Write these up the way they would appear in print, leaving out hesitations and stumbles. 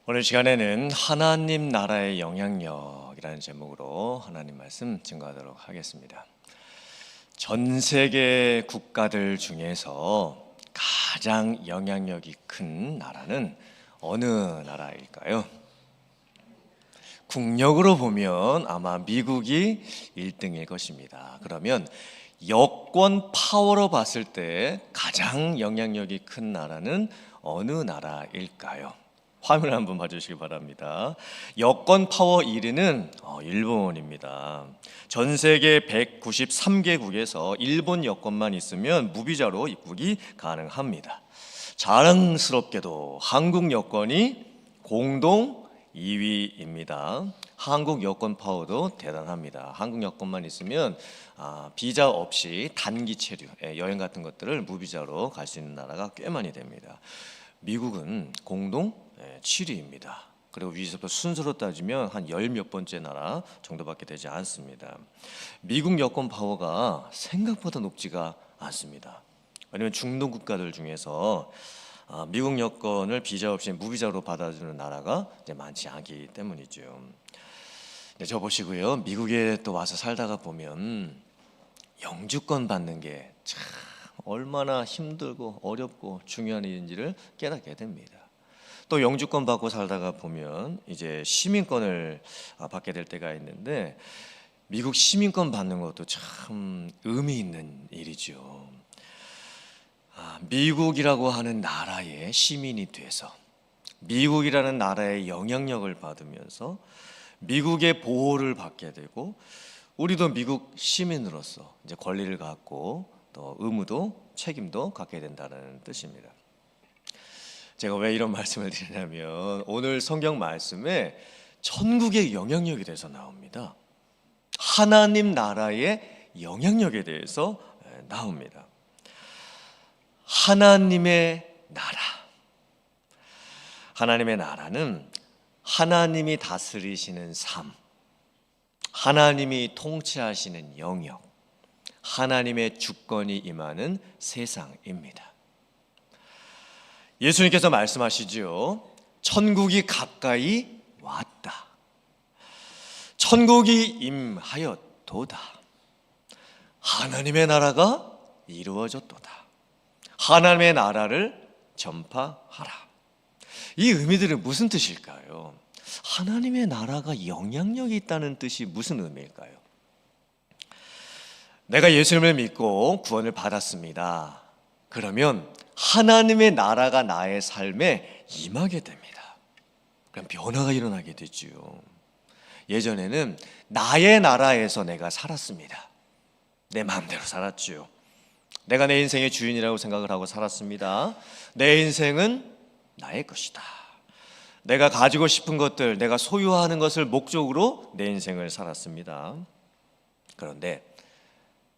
오늘 시간에는 하나님 나라의 영향력이라는 제목으로 하나님 말씀 증거하도록 하겠습니다. 전 세계 국가들 중에서 가장 영향력이 큰 나라는 어느 나라일까요? 국력으로 보면 아마 미국이 1등일 것입니다. 그러면 여권 파워로 봤을 때 가장 영향력이 큰 나라는 어느 나라일까요? 화면을 한번 봐주시기 바랍니다. 여권 파워 1위는 일본입니다. 전 세계 193개국에서 일본 여권만 있으면 무비자로 입국이 가능합니다. 자랑스럽게도 한국 여권이 공동 2위입니다. 한국 여권 파워도 대단합니다. 한국 여권만 있으면 비자 없이 단기 체류, 여행 같은 것들을 무비자로 갈 수 있는 나라가 꽤 많이 됩니다. 미국은 공동 7위입니다. 그리고 위에서부터 순서로 따지면 한 열 몇 번째 나라 정도밖에 되지 않습니다. 미국 여권 파워가 생각보다 높지가 않습니다. 왜냐하면 중동 국가들 중에서 미국 여권을 비자 없이 무비자로 받아주는 나라가 이제 많지 않기 때문이죠. 저 보시고요. 미국에 또 와서 살다가 보면 영주권 받는 게 참 얼마나 힘들고 어렵고 중요한 일인지를 깨닫게 됩니다. 또 영주권 받고 살다가 보면 이제 시민권을 받게 될 때가 있는데 미국 시민권 받는 것도 참 의미 있는 일이죠. 미국이라고 하는 나라의 시민이 돼서 미국이라는 나라의 영향력을 받으면서 미국의 보호를 받게 되고 우리도 미국 시민으로서 이제 권리를 갖고 또 의무도 책임도 갖게 된다는 뜻입니다. 제가 왜 이런 말씀을 드리냐면 오늘 성경 말씀에 천국의 영향력에 대해서 나옵니다. 하나님 나라의 영향력에 대해서 나옵니다. 하나님의 나라. 하나님의 나라는 하나님이 다스리시는 삶, 하나님이 통치하시는 영역, 하나님의 주권이 임하는 세상입니다. 예수님께서 말씀하시죠. 천국이 가까이 왔다. 천국이 임하였도다. 하나님의 나라가 이루어졌도다. 하나님의 나라를 전파하라. 이 의미들은 무슨 뜻일까요? 하나님의 나라가 영향력이 있다는 뜻이 무슨 의미일까요? 내가 예수님을 믿고 구원을 받았습니다. 그러면 하나님의 나라가 나의 삶에 임하게 됩니다. 그럼 변화가 일어나게 되죠. 예전에는 나의 나라에서 내가 살았습니다. 내 마음대로 살았죠. 내가 내 인생의 주인이라고 생각을 하고 살았습니다. 내 인생은 나의 것이다. 내가 가지고 싶은 것들, 내가 소유하는 것을 목적으로 내 인생을 살았습니다. 그런데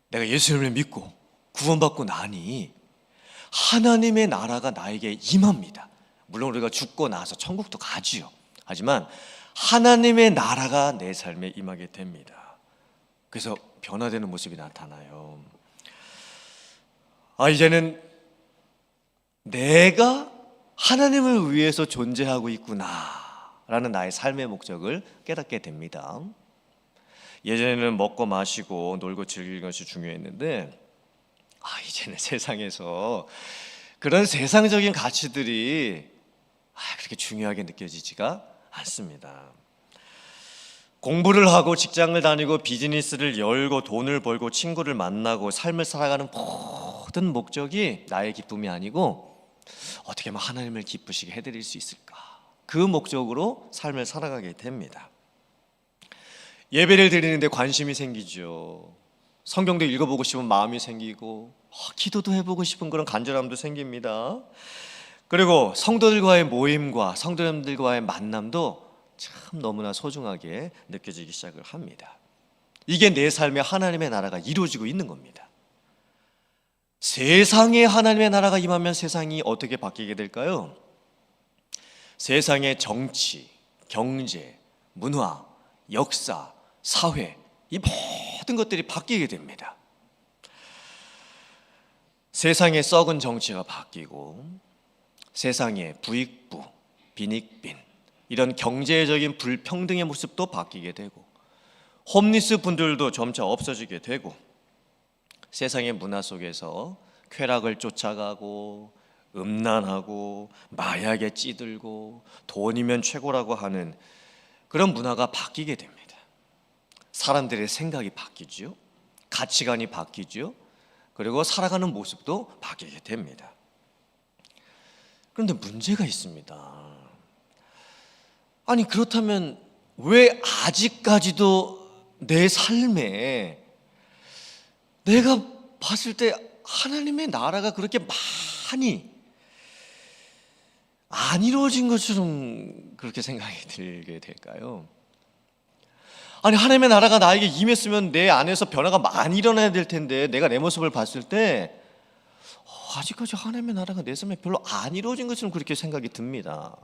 내가 예수님을 믿고 구원받고 나니 하나님의 나라가 나에게 임합니다. 물론 우리가 죽고 나서 천국도 가지요. 하지만 하나님의 나라가 내 삶에 임하게 됩니다. 그래서 변화되는 모습이 나타나요. 이제는 내가 하나님을 위해서 존재하고 있구나라는 나의 삶의 목적을 깨닫게 됩니다. 예전에는 먹고 마시고 놀고 즐기는 것이 중요했는데 이제는 세상에서 그런 세상적인 가치들이 그렇게 중요하게 느껴지지가 않습니다. 공부를 하고 직장을 다니고 비즈니스를 열고 돈을 벌고 친구를 만나고 삶을 살아가는 모든 목적이 나의 기쁨이 아니고 어떻게 하면 하나님을 기쁘시게 해드릴 수 있을까? 그 목적으로 삶을 살아가게 됩니다. 예배를 드리는데 관심이 생기죠. 성경도 읽어보고 싶은 마음이 생기고 기도도 해보고 싶은 그런 간절함도 생깁니다. 그리고 성도들과의 모임과 성도님들과의 만남도 참 너무나 소중하게 느껴지기 시작을 합니다. 이게 내 삶에 하나님의 나라가 이루어지고 있는 겁니다. 세상에 하나님의 나라가 임하면 세상이 어떻게 바뀌게 될까요? 세상의 정치, 경제, 문화, 역사, 사회, 이 모든 것들이 바뀌게 됩니다. 세상의 썩은 정치가 바뀌고 세상의 부익부, 빈익빈, 이런 경제적인 불평등의 모습도 바뀌게 되고 홈리스 분들도 점차 없어지게 되고 세상의 문화 속에서 쾌락을 쫓아가고 음란하고 마약에 찌들고 돈이면 최고라고 하는 그런 문화가 바뀌게 됩니다. 사람들의 생각이 바뀌죠. 가치관이 바뀌죠. 그리고 살아가는 모습도 바뀌게 됩니다. 그런데 문제가 있습니다. 아니 그렇다면 왜 아직까지도 내 삶에 내가 봤을 때 하나님의 나라가 그렇게 많이 안 이루어진 것처럼 그렇게 생각이 들게 될까요? 아니 하나님의 나라가 나에게 임했으면 내 안에서 변화가 많이 일어나야 될 텐데 내가 내 모습을 봤을 때 아직까지 하나님의 나라가 내 삶에 별로 안 이루어진 것처럼 그렇게 생각이 듭니다.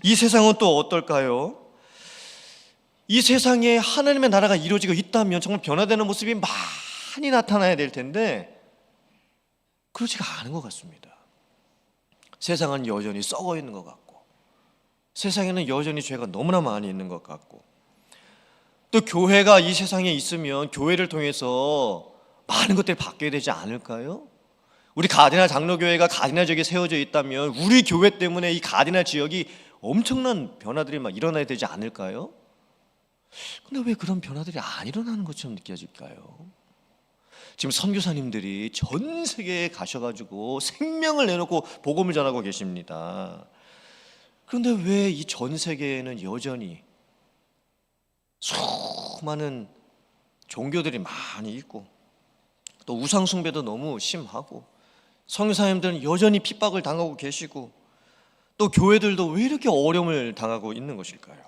이 세상은 또 어떨까요? 이 세상에 하나님의 나라가 이루어지고 있다면 정말 변화되는 모습이 많이 나타나야 될 텐데 그렇지가 않은 것 같습니다. 세상은 여전히 썩어 있는 것 같고 세상에는 여전히 죄가 너무나 많이 있는 것 같고 또 교회가 이 세상에 있으면 교회를 통해서 많은 것들이 바뀌어야 되지 않을까요? 우리 가디나 장로교회가 가디나 지역에 세워져 있다면 우리 교회 때문에 이 가디나 지역이 엄청난 변화들이 막 일어나야 되지 않을까요? 근데 왜 그런 변화들이 안 일어나는 것처럼 느껴질까요? 지금 선교사님들이 전 세계에 가셔가지고 생명을 내놓고 복음을 전하고 계십니다. 그런데 왜 이 전 세계에는 여전히 수많은 종교들이 많이 있고 또 우상 숭배도 너무 심하고 선교사님들은 여전히 핍박을 당하고 계시고 또 교회들도 왜 이렇게 어려움을 당하고 있는 것일까요?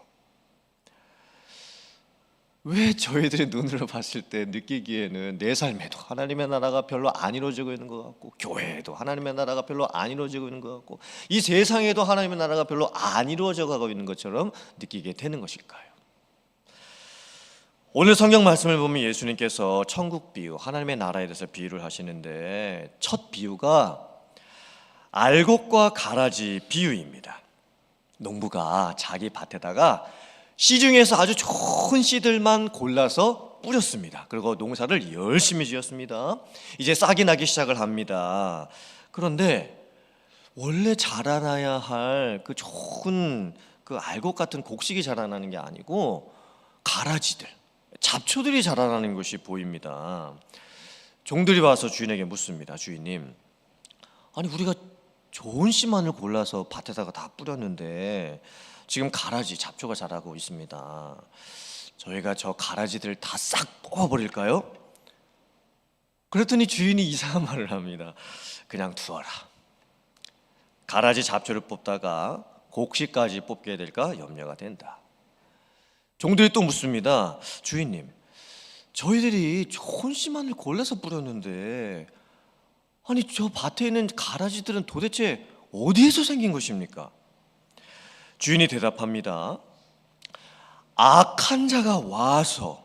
왜 저희들의 눈으로 봤을 때 느끼기에는 내 삶에도 하나님의 나라가 별로 안 이루어지고 있는 것 같고 교회에도 하나님의 나라가 별로 안 이루어지고 있는 것 같고 이 세상에도 하나님의 나라가 별로 안 이루어져 가고 있는 것처럼 느끼게 되는 것일까요? 오늘 성경 말씀을 보면 예수님께서 천국 비유, 하나님의 나라에 대해서 비유를 하시는데 첫 비유가 알곡과 가라지 비유입니다. 농부가 자기 밭에다가 씨 중에서 아주 좋은 씨들만 골라서 뿌렸습니다. 그리고 농사를 열심히 지었습니다. 이제 싹이 나기 시작을 합니다. 그런데 원래 자라나야 할 그 좋은 그 알곡 같은 곡식이 자라나는 게 아니고 가라지들, 잡초들이 자라나는 것이 보입니다. 종들이 와서 주인에게 묻습니다. 주인님, 아니 우리가 좋은 씨만을 골라서 밭에다가 다 뿌렸는데 지금 가라지, 잡초가 자라고 있습니다. 저희가 저 가라지들 다 싹 뽑아버릴까요? 그랬더니 주인이 이상한 말을 합니다. 그냥 두어라. 가라지, 잡초를 뽑다가 곡식까지 뽑게 될까 염려가 된다. 종들이 또 묻습니다. 주인님, 저희들이 좋은 씨만을 골라서 뿌렸는데 아니 저 밭에 있는 가라지들은 도대체 어디에서 생긴 것입니까? 주인이 대답합니다. 악한 자가 와서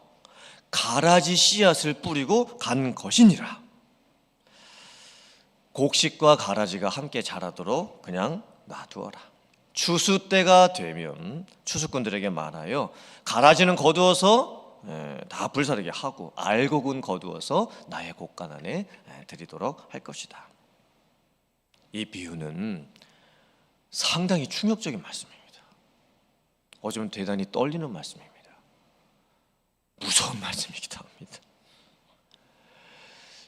가라지 씨앗을 뿌리고 간 것이니라. 곡식과 가라지가 함께 자라도록 그냥 놔두어라. 추수 때가 되면 추수꾼들에게 말하여 가라지는 거두어서 다 불사르게 하고 알곡은 거두어서 나의 곡간 안에 드리도록 할 것이다. 이 비유는 상당히 충격적인 말씀입니다. 어쩌면 대단히 떨리는 말씀입니다. 무서운 말씀이기도 합니다.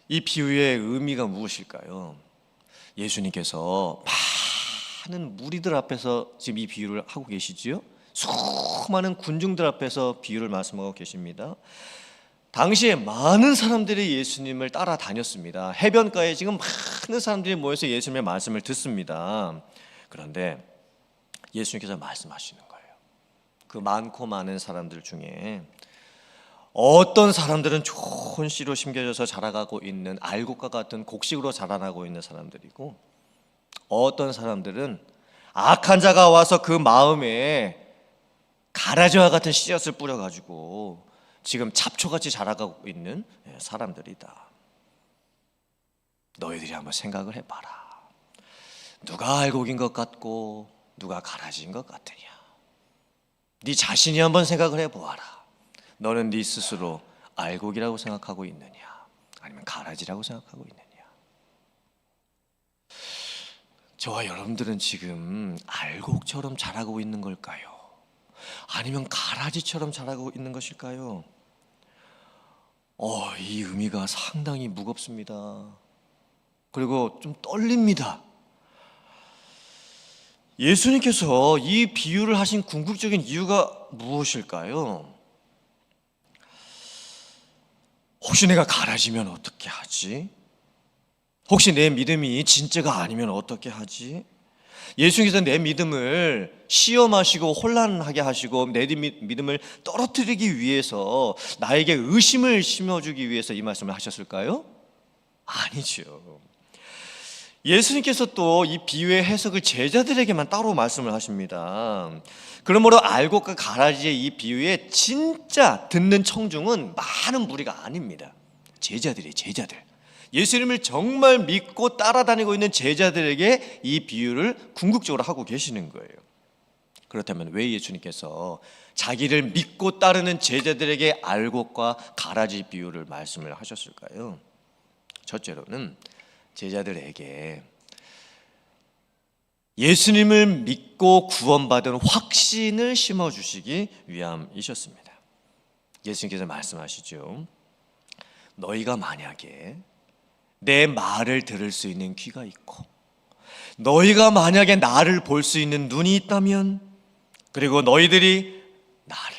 이 비유의 의미가 무엇일까요? 예수님께서 많은 무리들 앞에서 지금 이 비유를 하고 계시지요? 수많은 군중들 앞에서 비유를 말씀하고 계십니다. 당시에 많은 사람들이 예수님을 따라다녔습니다. 해변가에 지금 많은 사람들이 모여서 예수님의 말씀을 듣습니다. 그런데 예수님께서 말씀하시는 거예요. 그 많고 많은 사람들 중에 어떤 사람들은 좋은 씨로 심겨져서 자라가고 있는 알곡과 같은 곡식으로 자라나고 있는 사람들이고 어떤 사람들은 악한 자가 와서 그 마음에 가라지와 같은 씨앗을 뿌려가지고 지금 잡초같이 자라가고 있는 사람들이다. 너희들이 한번 생각을 해봐라. 누가 알곡인 것 같고 누가 가라지인 것 같으냐? 네 자신이 한번 생각을 해보아라. 너는 네 스스로 알곡이라고 생각하고 있느냐, 아니면 가라지라고 생각하고 있느냐. 저와 여러분들은 지금 알곡처럼 자라고 있는 걸까요? 아니면 가라지처럼 자라고 있는 것일까요? 이 의미가 상당히 무겁습니다. 그리고 좀 떨립니다. 예수님께서 이 비유를 하신 궁극적인 이유가 무엇일까요? 혹시 내가 가라지면 어떻게 하지? 혹시 내 믿음이 진짜가 아니면 어떻게 하지? 예수님께서 내 믿음을 시험하시고 혼란하게 하시고 내 믿음을 떨어뜨리기 위해서 나에게 의심을 심어주기 위해서 이 말씀을 하셨을까요? 아니죠. 예수님께서 또 이 비유의 해석을 제자들에게만 따로 말씀을 하십니다. 그러므로 알곡과 가라지의 이 비유에 진짜 듣는 청중은 많은 무리가 아닙니다. 제자들이에요, 제자들. 예수님을 정말 믿고 따라다니고 있는 제자들에게 이 비유를 궁극적으로 하고 계시는 거예요. 그렇다면 왜 예수님께서 자기를 믿고 따르는 제자들에게 알곡과 가라지 비유를 말씀을 하셨을까요? 첫째로는 제자들에게 예수님을 믿고 구원받은 확신을 심어주시기 위함이셨습니다. 예수님께서 말씀하시죠. 너희가 만약에 내 말을 들을 수 있는 귀가 있고 너희가 만약에 나를 볼 수 있는 눈이 있다면, 그리고 너희들이 나를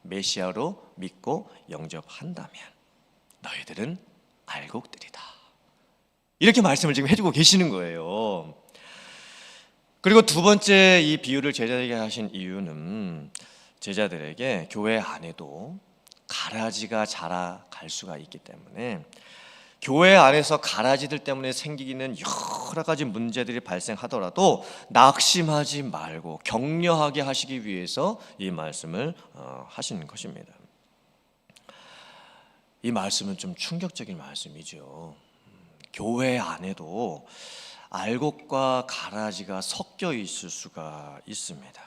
메시아로 믿고 영접한다면 너희들은 알곡들이다. 이렇게 말씀을 지금 해주고 계시는 거예요. 그리고 두 번째 이 비유를 제자들에게 하신 이유는 제자들에게 교회 안에도 가라지가 자라갈 수가 있기 때문에 교회 안에서 가라지들 때문에 생기는 여러 가지 문제들이 발생하더라도 낙심하지 말고 격려하게 하시기 위해서 이 말씀을 하시는 것입니다. 이 말씀은 좀 충격적인 말씀이죠. 교회 안에도 알곡과 가라지가 섞여 있을 수가 있습니다.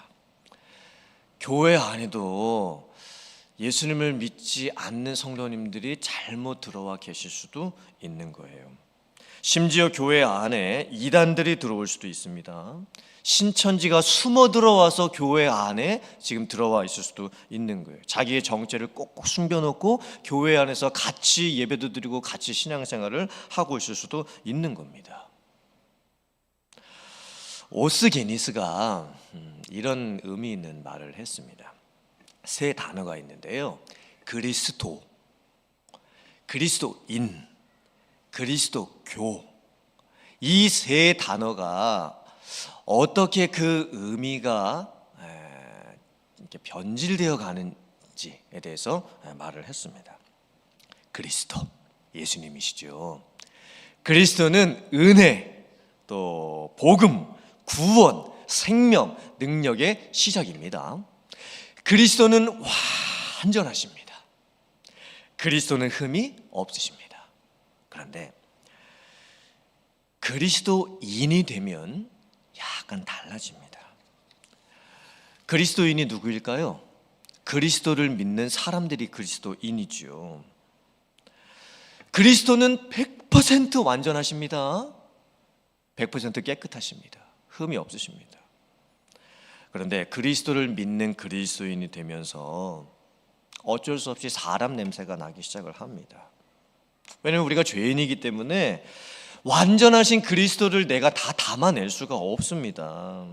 교회 안에도 예수님을 믿지 않는 성도님들이 잘못 들어와 계실 수도 있는 거예요. 심지어 교회 안에 이단들이 들어올 수도 있습니다. 신천지가 숨어 들어와서 교회 안에 지금 들어와 있을 수도 있는 거예요. 자기의 정체를 꼭꼭 숨겨놓고 교회 안에서 같이 예배도 드리고 같이 신앙생활을 하고 있을 수도 있는 겁니다. 오스게니스가 이런 의미 있는 말을 했습니다. 세 단어가 있는데요. 그리스도, 그리스도인, 그리스도교. 이 세 단어가 어떻게 그 의미가 이렇게 변질되어 가는지에 대해서 말을 했습니다. 그리스도, 예수님이시죠. 그리스도는 은혜, 또 복음, 구원, 생명, 능력의 시작입니다. 그리스도는 완전하십니다. 그리스도는 흠이 없으십니다. 그런데 그리스도인이 되면 약간 달라집니다. 그리스도인이 누구일까요? 그리스도를 믿는 사람들이 그리스도인이죠. 그리스도는 100% 완전하십니다. 100% 깨끗하십니다. 흠이 없으십니다. 그런데 그리스도를 믿는 그리스도인이 되면서 어쩔 수 없이 사람 냄새가 나기 시작을 합니다. 왜냐하면 우리가 죄인이기 때문에 완전하신 그리스도를 내가 다 담아낼 수가 없습니다.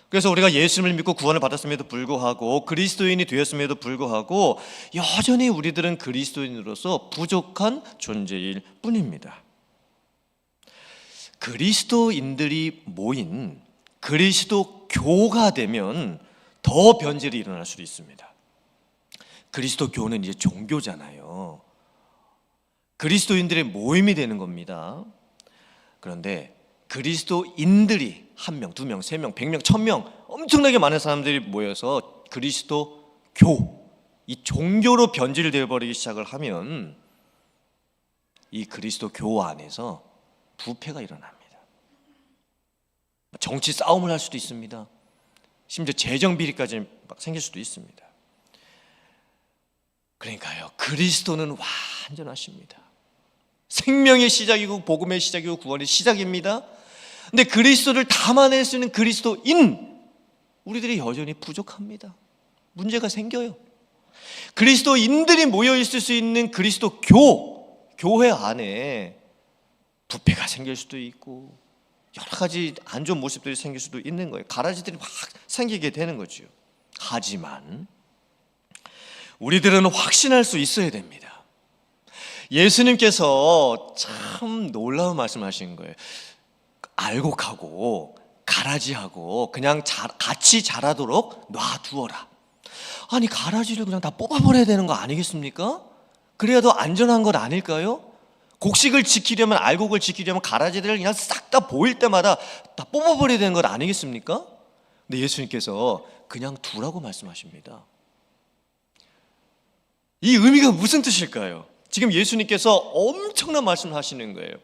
그래서 우리가 예수님을 믿고 구원을 받았음에도 불구하고 그리스도인이 되었음에도 불구하고 여전히 우리들은 그리스도인으로서 부족한 존재일 뿐입니다. 그리스도인들이 모인 그리스도교가 되면 더 변질이 일어날 수도 있습니다. 그리스도교는 이제 종교잖아요. 그리스도인들의 모임이 되는 겁니다. 그런데 그리스도인들이 1명, 2명, 3명, 100명, 1000명 엄청나게 많은 사람들이 모여서 그리스도교, 이 종교로 변질되어 버리기 시작을 하면 이 그리스도교 안에서 부패가 일어납니다. 정치 싸움을 할 수도 있습니다. 심지어 재정 비리까지 생길 수도 있습니다. 그러니까요, 그리스도는 완전하십니다. 생명의 시작이고 복음의 시작이고 구원의 시작입니다. 근데 그리스도를 담아낼 수 있는 그리스도인, 우리들이 여전히 부족합니다. 문제가 생겨요. 그리스도인들이 모여 있을 수 있는 그리스도 교회 안에 부패가 생길 수도 있고 여러 가지 안 좋은 모습들이 생길 수도 있는 거예요. 가라지들이 막 생기게 되는 거죠. 하지만 우리들은 확신할 수 있어야 됩니다. 예수님께서 참 놀라운 말씀하신 거예요. 알곡하고 가라지하고 그냥 같이 자라도록 놔두어라. 아니, 가라지를 그냥 다 뽑아버려야 되는 거 아니겠습니까? 그래야 더 안전한 것 아닐까요? 곡식을 지키려면, 알곡을 지키려면 가라지들을 그냥 싹 다 보일 때마다 다 뽑아버려야 되는 것 아니겠습니까? 근데 예수님께서 그냥 두라고 말씀하십니다. 이 의미가 무슨 뜻일까요? 지금 예수님께서 엄청난 말씀을 하시는 거예요.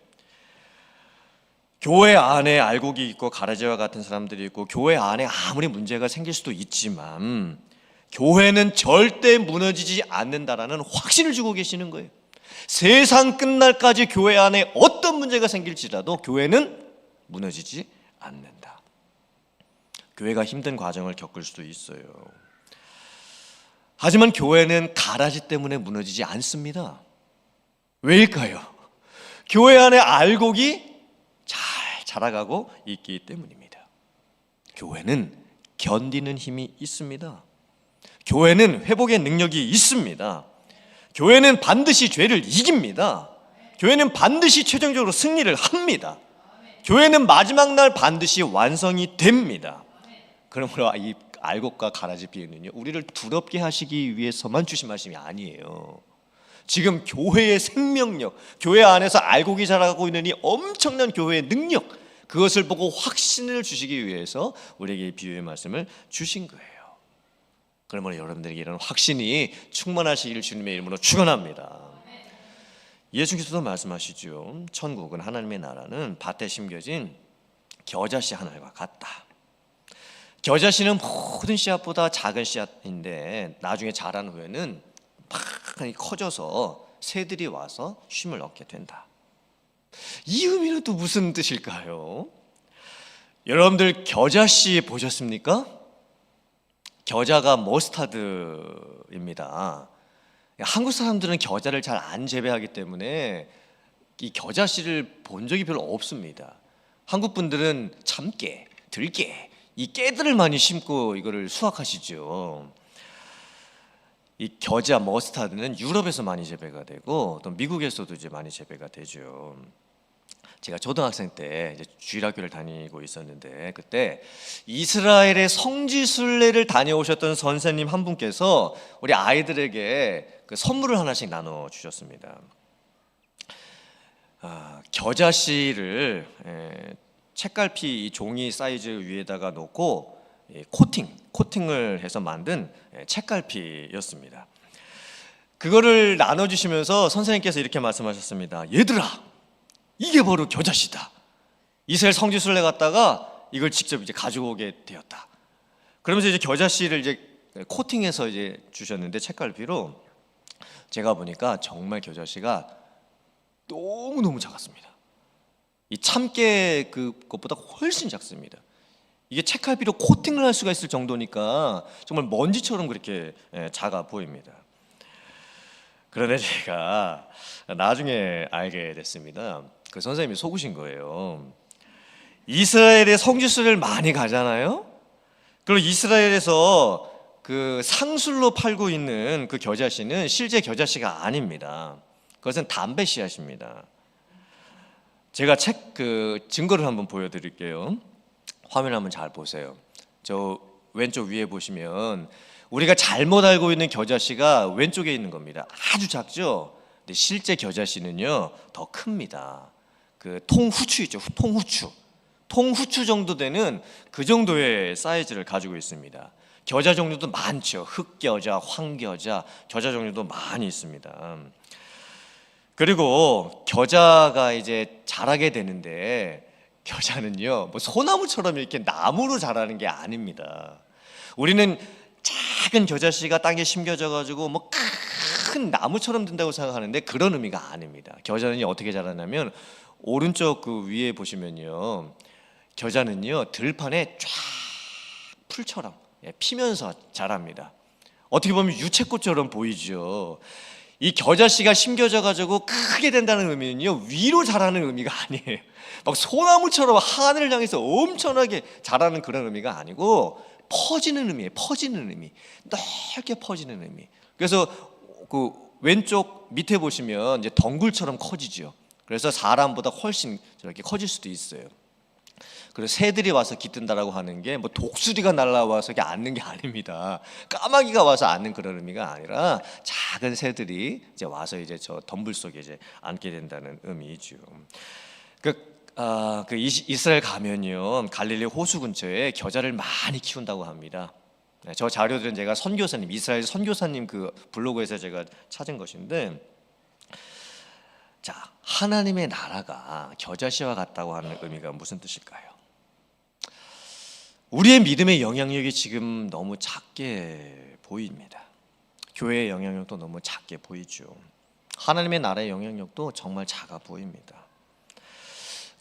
교회 안에 알곡이 있고 가라지와 같은 사람들이 있고 교회 안에 아무리 문제가 생길 수도 있지만 교회는 절대 무너지지 않는다라는 확신을 주고 계시는 거예요. 세상 끝날까지 교회 안에 어떤 문제가 생길지라도 교회는 무너지지 않는다. 교회가 힘든 과정을 겪을 수도 있어요. 하지만 교회는 가라지 때문에 무너지지 않습니다. 왜일까요? 교회 안에 알곡이 잘 자라가고 있기 때문입니다. 교회는 견디는 힘이 있습니다. 교회는 회복의 능력이 있습니다. 교회는 반드시 죄를 이깁니다. 교회는 반드시 최종적으로 승리를 합니다. 교회는 마지막 날 반드시 완성이 됩니다. 그러므로 이 알곡과 가라지 비유는요, 우리를 두렵게 하시기 위해서만 주신 말씀이 아니에요. 지금 교회의 생명력, 교회 안에서 알곡이 자라고 있는 이 엄청난 교회의 능력, 그것을 보고 확신을 주시기 위해서 우리에게 이 비유의 말씀을 주신 거예요. 그러므로 여러분들에게 이런 확신이 충만하시기를 주님의 이름으로 축원합니다. 예수께서도 말씀하시죠. 천국은, 하나님의 나라는 밭에 심겨진 겨자씨 하나와 같다. 겨자씨는 모든 씨앗보다 작은 씨앗인데 나중에 자란 후에는 막 커져서 새들이 와서 쉼을 얻게 된다. 이 의미는 또 무슨 뜻일까요? 여러분들 겨자씨 보셨습니까? 겨자가 머스타드입니다. 한국 사람들은 겨자를 잘 안 재배하기 때문에 이 겨자씨를 본 적이 별로 없습니다. 한국 분들은 참깨, 들깨, 이 깨들을 많이 심고 이거를 수확하시죠. 이 겨자 머스타드는 유럽에서 많이 재배가 되고 또 미국에서도 이제 많이 재배가 되죠. 제가 초등학생 때 이제 주일학교를 다니고 있었는데 그때 이스라엘의 성지순례를 다녀오셨던 선생님 한 분께서 우리 아이들에게 그 선물을 하나씩 나눠 주셨습니다. 겨자씨를 책갈피 종이 사이즈 위에다가 놓고 코팅을 해서 만든 책갈피였습니다. 그거를 나눠주시면서 선생님께서 이렇게 말씀하셨습니다. 얘들아, 이게 바로 겨자씨다. 이스라엘 성지순례 갔다가 이걸 직접 이제 가지고 오게 되었다. 그러면서 이제 겨자씨를 이제 코팅해서 이제 주셨는데 책갈피로 제가 보니까 정말 겨자씨가 너무너무 작았습니다. 이 참깨 그것보다 훨씬 작습니다. 이게 책갈피로 코팅을 할 수가 있을 정도니까 정말 먼지처럼 그렇게 작아 보입니다. 그런데 제가 나중에 알게 됐습니다. 그 선생님이 속으신 거예요. 이스라엘에 성지순례를 많이 가잖아요. 그리고 이스라엘에서 그 상술로 팔고 있는 그 겨자씨는 실제 겨자씨가 아닙니다. 그것은 담배 씨앗입니다. 제가 증거를 한번 보여드릴게요. 화면 한번 잘 보세요. 저 왼쪽 위에 보시면 우리가 잘못 알고 있는 겨자씨가 왼쪽에 있는 겁니다. 아주 작죠? 근데 실제 겨자씨는요 더 큽니다. 그 통후추 있죠? 통후추 정도 되는 그 정도의 사이즈를 가지고 있습니다. 겨자 종류도 많죠. 흑겨자, 황겨자, 겨자 종류도 많이 있습니다. 그리고 겨자가 이제 자라게 되는데 겨자는요 뭐 소나무처럼 이렇게 나무로 자라는 게 아닙니다. 우리는 작은 겨자씨가 땅에 심겨져 가지고 뭐 큰 나무처럼 된다고 생각하는데 그런 의미가 아닙니다. 겨자는 어떻게 자라냐면 오른쪽 그 위에 보시면요, 겨자는요 들판에 쫙 풀처럼 피면서 자랍니다. 어떻게 보면 유채꽃처럼 보이죠. 이 겨자씨가 심겨져 가지고 크게 된다는 의미는요 위로 자라는 의미가 아니에요. 막 소나무처럼 하늘을 향해서 엄청나게 자라는 그런 의미가 아니고 퍼지는 의미예요. 퍼지는 의미, 넓게 퍼지는 의미. 그래서 그 왼쪽 밑에 보시면 이제 덩굴처럼 커지죠. 그래서 사람보다 훨씬 저렇게 커질 수도 있어요. 그리고 새들이 와서 깃든다라고 하는 게 뭐 독수리가 날라와서 앉는 게 아닙니다. 까마귀가 와서 앉는 그런 의미가 아니라 작은 새들이 이제 와서 이제 저 덤불 속에 이제 앉게 된다는 의미죠. 이스라엘 가면요 갈릴리 호수 근처에 겨자를 많이 키운다고 합니다. 저 자료들은 제가 선교사님, 이스라엘 선교사님 그 블로그에서 제가 찾은 것인데, 자, 하나님의 나라가 겨자씨와 같다고 하는 의미가 무슨 뜻일까요? 우리의 믿음의 영향력이 지금 너무 작게 보입니다. 교회의 영향력도 너무 작게 보이죠. 하나님의 나라의 영향력도 정말 작아 보입니다.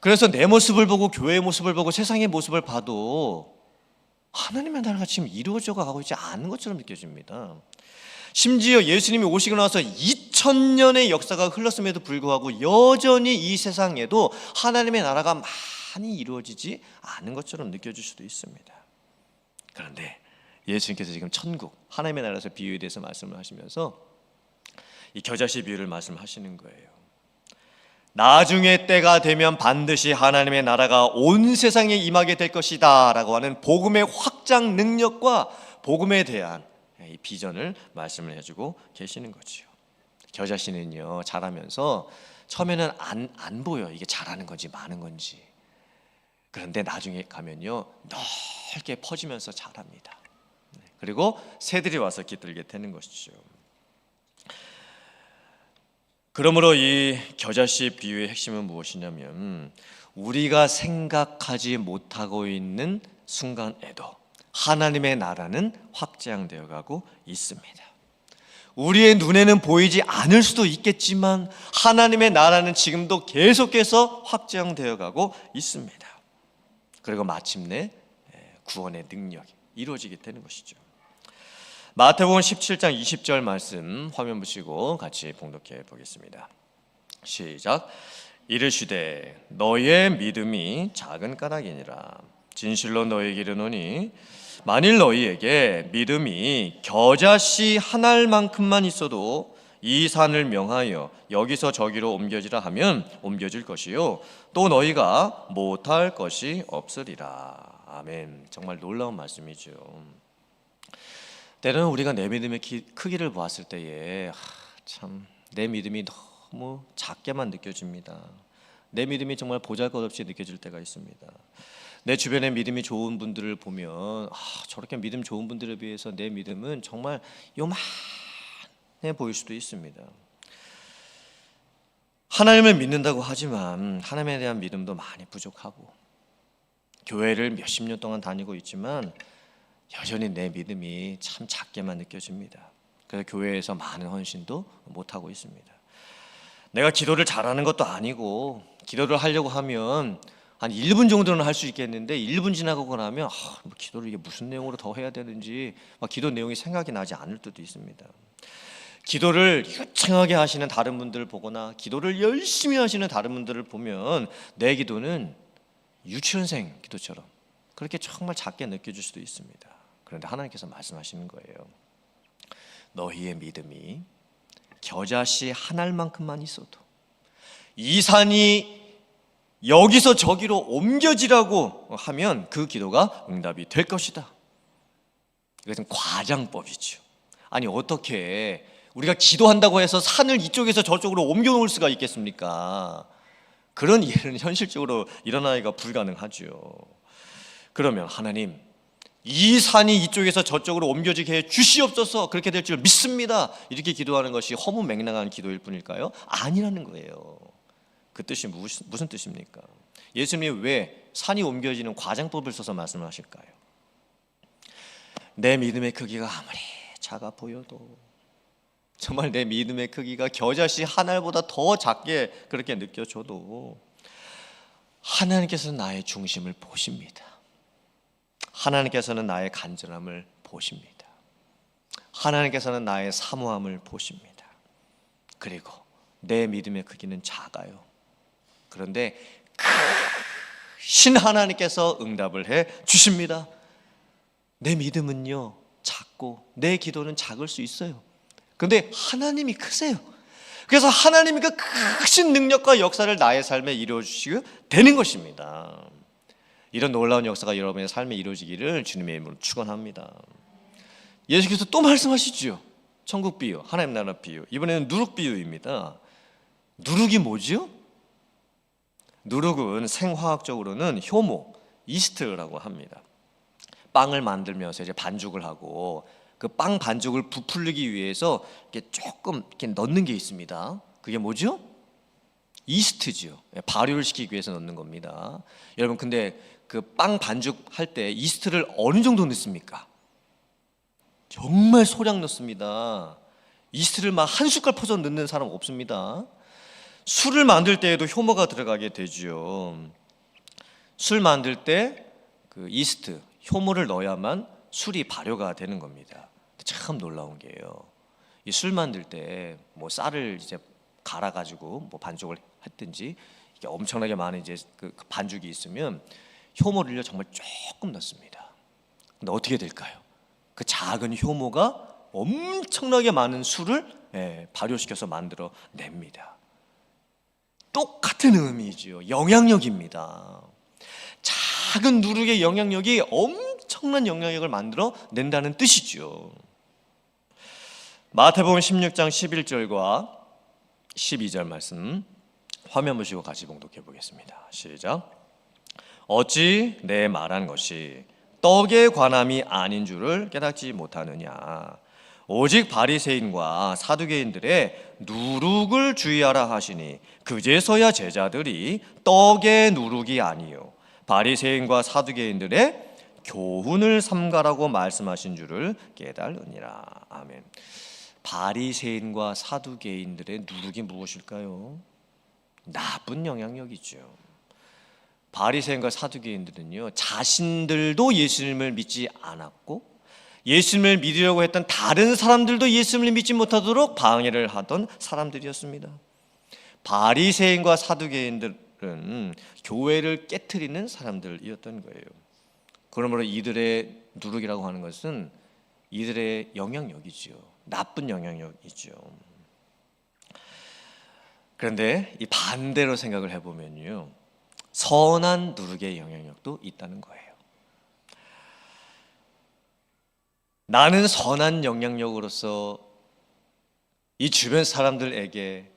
그래서 내 모습을 보고 교회의 모습을 보고 세상의 모습을 봐도 하나님의 나라가 지금 이루어져 가고 있지 않은 것처럼 느껴집니다. 심지어 예수님이 오시고 나서 2000년의 역사가 흘렀음에도 불구하고 여전히 이 세상에도 하나님의 나라가 많이 이루어지지 않은 것처럼 느껴질 수도 있습니다. 그런데 예수님께서 지금 천국, 하나님의 나라에서 비유에 대해서 말씀을 하시면서 이 겨자씨 비유를 말씀하시는 거예요. 나중에 때가 되면 반드시 하나님의 나라가 온 세상에 임하게 될 것이다 라고 하는 복음의 확장 능력과 복음에 대한 이 비전을 말씀을 해주고 계시는 거죠. 겨자씨는요 자라면서 처음에는 안 보여, 이게 자라는 건지 마는 건지. 그런데 나중에 가면요 넓게 퍼지면서 자랍니다. 그리고 새들이 와서 깃들게 되는 것이죠. 그러므로 이 겨자씨 비유의 핵심은 무엇이냐면, 우리가 생각하지 못하고 있는 순간에도 하나님의 나라는 확장되어 가고 있습니다. 우리의 눈에는 보이지 않을 수도 있겠지만 하나님의 나라는 지금도 계속해서 확장되어 가고 있습니다. 그리고 마침내 구원의 능력이 이루어지게 되는 것이죠. 마태복음 17장 20절 말씀 화면 보시고 같이 봉독해 보겠습니다. 시작. 이르시되 너의 믿음이 작은 까닭이니라. 진실로 너희에게 이르노니 만일 너희에게 믿음이 겨자씨 한 알만큼만 있어도 이 산을 명하여 여기서 저기로 옮겨지라 하면 옮겨질 것이요 또 너희가 못할 것이 없으리라. 아멘. 정말 놀라운 말씀이죠. 때로는 우리가 내 믿음의 크기를 보았을 때에 참 내 믿음이 너무 작게만 느껴집니다. 내 믿음이 정말 보잘것없이 느껴질 때가 있습니다. 내 주변에 믿음이 좋은 분들을 보면 저렇게 믿음 좋은 분들에 비해서 내 믿음은 정말 요만해 보일 수도 있습니다. 하나님을 믿는다고 하지만 하나님에 대한 믿음도 많이 부족하고, 교회를 몇십 년 동안 다니고 있지만 여전히 내 믿음이 참 작게만 느껴집니다. 그래서 교회에서 많은 헌신도 못하고 있습니다. 내가 기도를 잘하는 것도 아니고, 기도를 하려고 하면 한 1분 정도는 할 수 있겠는데 1분 지나고 나면 기도를 이게 무슨 내용으로 더 해야 되는지 기도 내용이 생각이 나지 않을 때도 있습니다. 기도를 유창하게 하시는 다른 분들을 보거나 기도를 열심히 하시는 다른 분들을 보면 내 기도는 유치원생 기도처럼 그렇게 정말 작게 느껴질 수도 있습니다. 그런데 하나님께서 말씀하시는 거예요. 너희의 믿음이 겨자씨 한 알만큼만 있어도 이 산이 여기서 저기로 옮겨지라고 하면 그 기도가 응답이 될 것이다. 이것은 과장법이죠. 아니 어떻게 우리가 기도한다고 해서 산을 이쪽에서 저쪽으로 옮겨 놓을 수가 있겠습니까? 그런 일은 현실적으로 일어나기가 불가능하죠. 그러면 하나님, 이 산이 이쪽에서 저쪽으로 옮겨지게 해 주시옵소서, 그렇게 될 줄 믿습니다, 이렇게 기도하는 것이 허무맹랑한 기도일 뿐일까요? 아니라는 거예요. 그 뜻이 무슨 뜻입니까? 예수님이 왜 산이 옮겨지는 과장법을 써서 말씀을 하실까요? 내 믿음의 크기가 아무리 작아 보여도, 정말 내 믿음의 크기가 겨자씨 하나보다 더 작게 그렇게 느껴져도 하나님께서는 나의 중심을 보십니다. 하나님께서는 나의 간절함을 보십니다. 하나님께서는 나의 사모함을 보십니다. 그리고 내 믿음의 크기는 작아요. 그런데 크신 하나님께서 응답을 해 주십니다. 내 믿음은요 작고 내 기도는 작을 수 있어요. 그런데 하나님이 크세요. 그래서 하나님이 그 크신 능력과 역사를 나의 삶에 이루어 주시게 되는 것입니다. 이런 놀라운 역사가 여러분의 삶에 이루어지기를 주님의 이름으로 축원합니다. 예수께서 또 말씀하시죠. 천국 비유, 하나님 나라 비유. 이번에는 누룩 비유입니다. 누룩이 뭐죠? 누룩은 생화학적으로는 효모, 이스트라고 합니다. 빵을 만들면서 이제 반죽을 하고 그 빵 반죽을 부풀리기 위해서 이렇게 조금 이렇게 넣는 게 있습니다. 그게 뭐죠? 이스트죠. 발효를 시키기 위해서 넣는 겁니다. 여러분, 근데 그 빵 반죽 할 때 이스트를 어느 정도 넣습니까? 정말 소량 넣습니다. 이스트를 막 한 숟갈 퍼서 넣는 사람 없습니다. 술을 만들 때에도 효모가 들어가게 되죠. 술 만들 때 그 이스트, 효모를 넣어야만 술이 발효가 되는 겁니다. 참 놀라운 게요. 이 술 만들 때 뭐 쌀을 이제 갈아 가지고 뭐 반죽을 했든지 이게 엄청나게 많은 이제 그 반죽이 있으면 효모를요 정말 조금 넣습니다. 근데 어떻게 될까요? 그 작은 효모가 엄청나게 많은 술을 발효시켜서 만들어 냅니다. 똑같은 의미죠. 영향력입니다. 작은 누룩의 영향력이 엄청난 영향력을 만들어 낸다는 뜻이죠. 마태복음 16장 11절과 12절 말씀 화면 보시고 같이 봉독해 보겠습니다. 시작. 어찌 내 말한 것이 떡에 관함이 아닌 줄을 깨닫지 못하느냐. 오직 바리새인과 사두개인들의 누룩을 주의하라 하시니 그제서야 제자들이 떡의 누룩이 아니요 바리새인과 사두개인들의 교훈을 삼가라고 말씀하신 줄을 깨달으니라. 아멘. 바리새인과 사두개인들의 누룩이 무엇일까요? 나쁜 영향력이죠. 바리새인과 사두개인들은요 자신들도 예수님을 믿지 않았고 예수님을 믿으려고 했던 다른 사람들도 예수님을 믿지 못하도록 방해를 하던 사람들이었습니다. 바리새인과 사두개인들은 교회를 깨트리는 사람들이었던 거예요. 그러므로 이들의 누룩이라고 하는 것은 이들의 영향력이죠. 나쁜 영향력이죠. 그런데 이 반대로 생각을 해보면요 선한 누룩의 영향력도 있다는 거예요. 나는 선한 영향력으로서 이 주변 사람들에게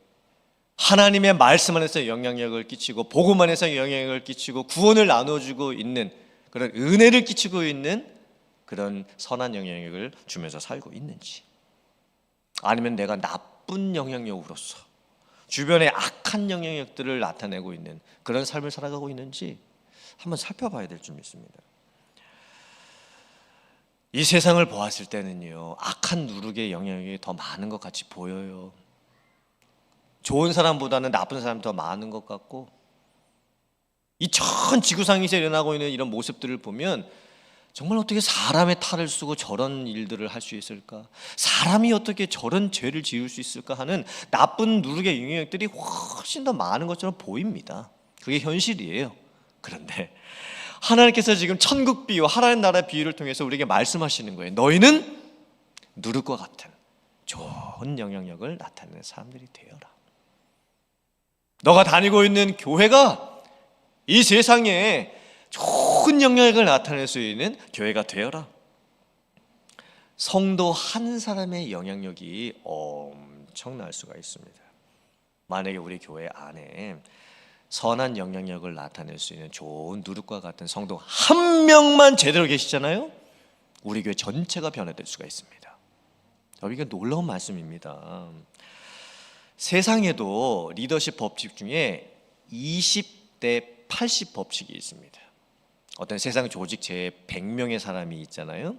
하나님의 말씀 안에서 영향력을 끼치고 복음 안에서 영향력을 끼치고 구원을 나눠주고 있는 그런 은혜를 끼치고 있는 그런 선한 영향력을 주면서 살고 있는지, 아니면 내가 나쁜 영향력으로서 주변의 악한 영향력들을 나타내고 있는 그런 삶을 살아가고 있는지 한번 살펴봐야 될 줄 믿습니다. 이 세상을 보았을 때는요 악한 누룩의 영향력이 더 많은 것 같이 보여요. 좋은 사람보다는 나쁜 사람이 더 많은 것 같고, 이 전 지구상에서 일어나고 있는 이런 모습들을 보면 정말 어떻게 사람의 탈을 쓰고 저런 일들을 할 수 있을까? 사람이 어떻게 저런 죄를 지을 수 있을까 하는 나쁜 누룩의 영향력들이 훨씬 더 많은 것처럼 보입니다. 그게 현실이에요. 그런데 하나님께서 지금 천국 비유, 하나님 나라 비유를 통해서 우리에게 말씀하시는 거예요. 너희는 누룩과 같은 좋은 영향력을 나타내는 사람들이 되어라. 너가 다니고 있는 교회가 이 세상에 좋은 영향력을 나타낼 수 있는 교회가 되어라. 성도 한 사람의 영향력이 엄청날 수가 있습니다. 만약에 우리 교회 안에 선한 영향력을 나타낼 수 있는 좋은 누룩과 같은 성도 한 명만 제대로 계시잖아요. 우리 교회 전체가 변화될 수가 있습니다. 이게 놀라운 말씀입니다. 세상에도 리더십 법칙 중에 20대 80 법칙이 있습니다. 어떤 세상 조직 제 100명의 사람이 있잖아요.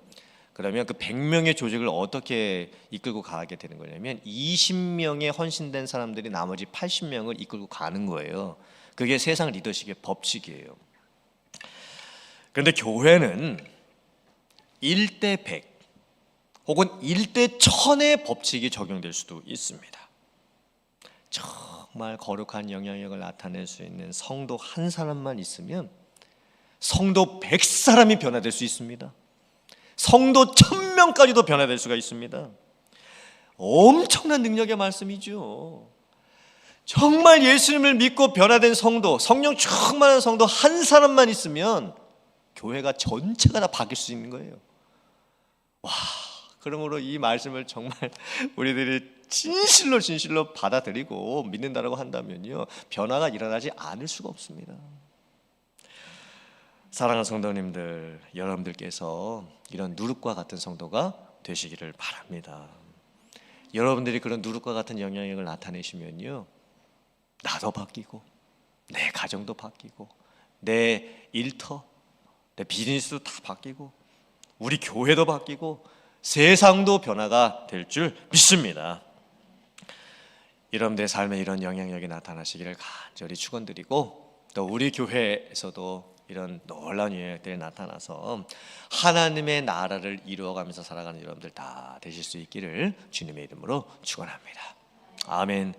그러면 그 100명의 조직을 어떻게 이끌고 가게 되는 거냐면 20명의 헌신된 사람들이 나머지 80명을 이끌고 가는 거예요. 그게 세상 리더십의 법칙이에요. 그런데 교회는 1대 100 혹은 1대 1000의 법칙이 적용될 수도 있습니다. 정말 거룩한 영향력을 나타낼 수 있는 성도 한 사람만 있으면 성도 100사람이 변화될 수 있습니다. 성도 1000명까지도 변화될 수가 있습니다. 엄청난 능력의 말씀이죠. 정말 예수님을 믿고 변화된 성도, 성령 충만한 성도 한 사람만 있으면 교회가 전체가 다 바뀔 수 있는 거예요. 와, 그러므로 이 말씀을 정말 우리들이 진실로 받아들이고 믿는다라고 한다면요, 변화가 일어나지 않을 수가 없습니다. 사랑하는 성도님들, 여러분들께서 이런 누룩과 같은 성도가 되시기를 바랍니다. 여러분들이 그런 누룩과 같은 영향력을 나타내시면요, 나도 바뀌고 내 가정도 바뀌고 내 일터, 내 비즈니스도 다 바뀌고 우리 교회도 바뀌고 세상도 변화가 될 줄 믿습니다. 여러분들의 삶에 이런 영향력이 나타나시기를 간절히 축원드리고, 또 우리 교회에서도 이런 놀라운 영향력들이 나타나서 하나님의 나라를 이루어가면서 살아가는 여러분들 다 되실 수 있기를 주님의 이름으로 축원합니다. 아멘.